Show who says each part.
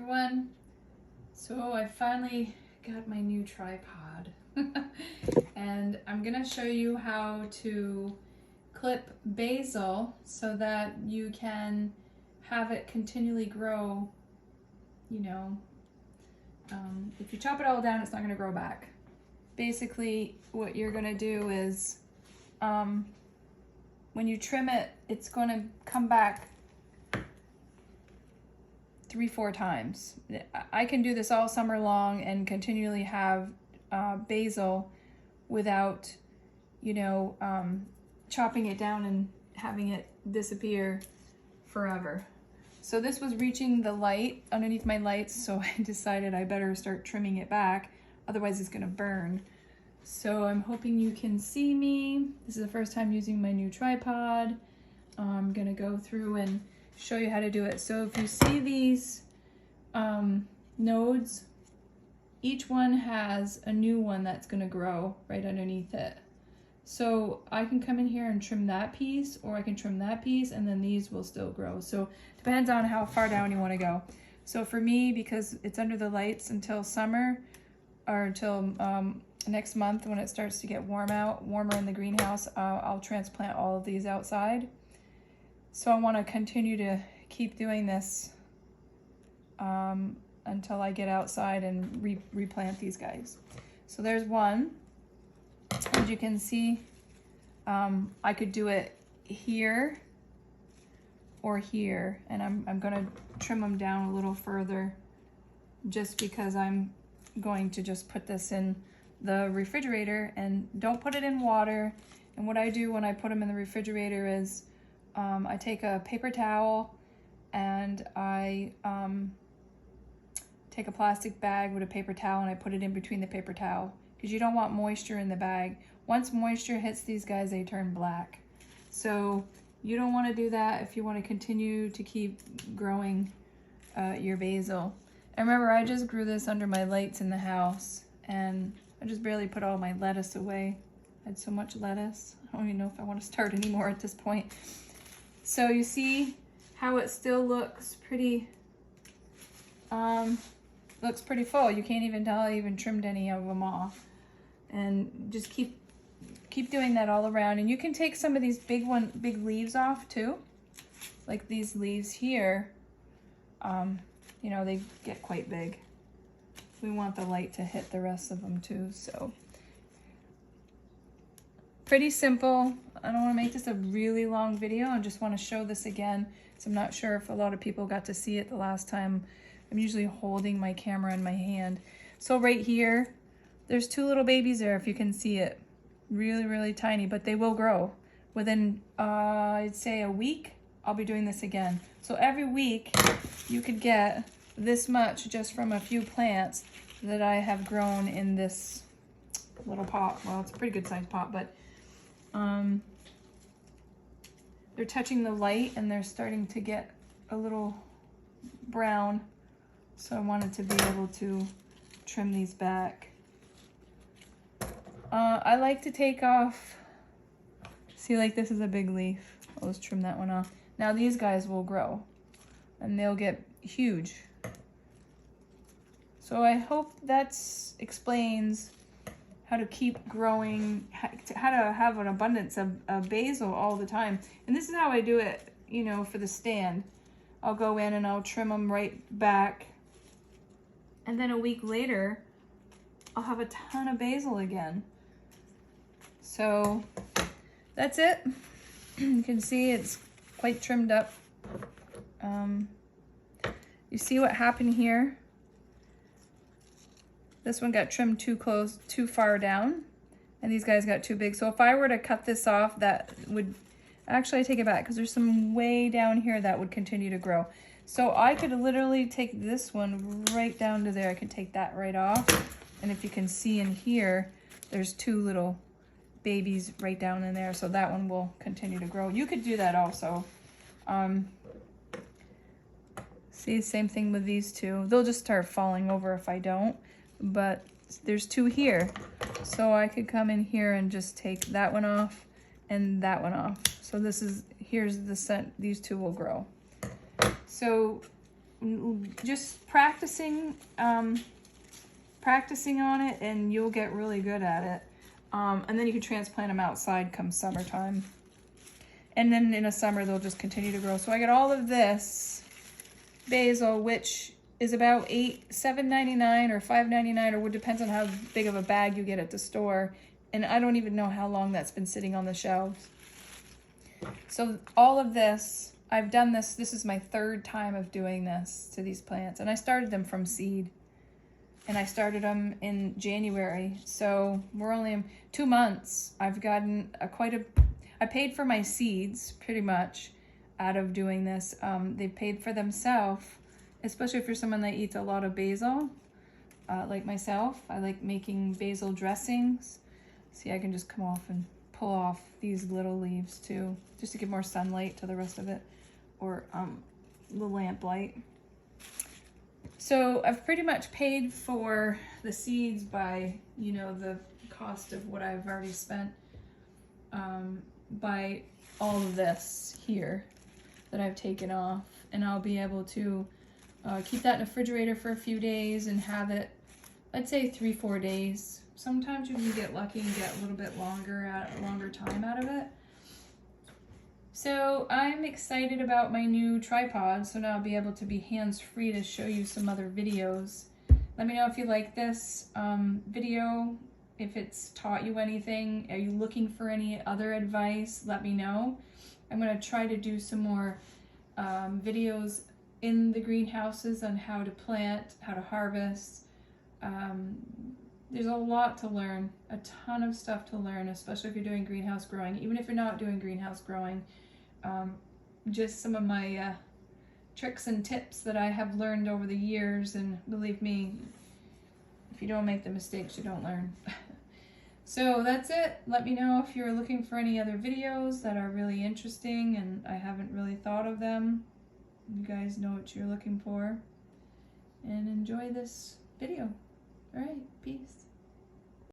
Speaker 1: everyone. So I finally got my new tripod and I'm gonna show you how to clip basil so that you can have it continually grow. You know, if you chop it all down, it's not gonna grow back. Basically what you're gonna do is when you trim it, it's gonna come back 3-4 times. I can do this all summer long and continually have basil without, chopping it down and having it disappear forever. So this was reaching the light underneath my lights, so I decided I better start trimming it back, otherwise it's gonna burn. So I'm hoping you can see me. This is the first time using my new tripod. I'm gonna go through and show you how to do it. So if you see these nodes, each one has a new one that's gonna grow right underneath it. So I can come in here and trim that piece, or I can trim that piece, and then these will still grow. So depends on how far down you wanna go. So for me, because it's under the lights until summer, or until next month when it starts to get warmer in the greenhouse, I'll transplant all of these outside. So I want to continue to keep doing this until I get outside and replant these guys. So there's one. As you can see, I could do it here or here, and I'm going to trim them down a little further just because I'm going to just put this in the refrigerator. And don't put it in water. And what I do when I put them in the refrigerator is I take a paper towel and I take a plastic bag with a paper towel and I put it in between the paper towel, because you don't want moisture in the bag. Once moisture hits these guys, they turn black. So you don't want to do that if you want to continue to keep growing your basil. And remember, I just grew this under my lights in the house, and I just barely put all my lettuce away. I had so much lettuce. I don't even know if I want to start anymore at this point. So you see how it still looks pretty full. You can't even tell I even trimmed any of them off. And just keep doing that all around. And you can take some of these big leaves off too. Like these leaves here, they get quite big. We want the light to hit the rest of them too, so. Pretty simple. I don't want to make this a really long video. I just want to show this again. So I'm not sure if a lot of people got to see it the last time. I'm usually holding my camera in my hand. So right here, there's 2 little babies there, if you can see it. Really, really tiny, but they will grow. Within, I'd say a week, I'll be doing this again. So every week, you could get this much just from a few plants that I have grown in this little pot. Well, it's a pretty good sized pot, but they're touching the light and they're starting to get a little brown. So I wanted to be able to trim these back. I like to take off, see, like this is a big leaf. I'll just trim that one off. Now these guys will grow and they'll get huge. So I hope that explains how to keep growing, how to have an abundance of basil all the time. And this is how I do it, for the stand. I'll go in and I'll trim them right back. And then a week later, I'll have a ton of basil again. So that's it. You can see it's quite trimmed up. You see what happened here? This one got trimmed too far down, and these guys got too big. So if I were to cut this off, that would, actually I take it back, because there's some way down here that would continue to grow. So I could literally take this one right down to there. I could take that right off. And if you can see in here, there's 2 little babies right down in there. So that one will continue to grow. You could do that also. See, same thing with these 2. They'll just start falling over if I don't. But there's 2 here. So I could come in here and just take that one off and that one off. So here's the scent. These 2 will grow. So just practicing on it, and you'll get really good at it. And then you can transplant them outside come summertime. And then in the summer, they'll just continue to grow. So I got all of this basil, which is about $7.99 or $5.99, or it depends on how big of a bag you get at the store. And I don't even know how long that's been sitting on the shelves. So all of this, I've done this. This is my third time of doing this to these plants. And I started them from seed. And I started them in January. So we're only in 2 months. I've gotten I paid for my seeds pretty much out of doing this. They paid for themselves, especially if you're someone that eats a lot of basil, like myself. I like making basil dressings. See, I can just come off and pull off these little leaves too, just to give more sunlight to the rest of it, or the lamp light. So I've pretty much paid for the seeds by, you know, the cost of what I've already spent, by all of this here that I've taken off. And I'll be able to keep that in the refrigerator for a few days and have it, I'd say 3-4 days. Sometimes you can get lucky and get a little bit longer time out of it. So I'm excited about my new tripod, so now I'll be able to be hands-free to show you some other videos. Let me know if you like this video, if it's taught you anything. Are you looking for any other advice? Let me know. I'm going to try to do some more videos in the greenhouses on how to plant, how to harvest. There's a lot to learn, a ton of stuff to learn, especially if you're doing greenhouse growing. Even if you're not doing greenhouse growing, just some of my tricks and tips that I have learned over the years, and believe me, if you don't make the mistakes, you don't learn. So that's it. Let me know if you're looking for any other videos that are really interesting and I haven't really thought of them. You guys know what you're looking for. And enjoy this video. All right, peace.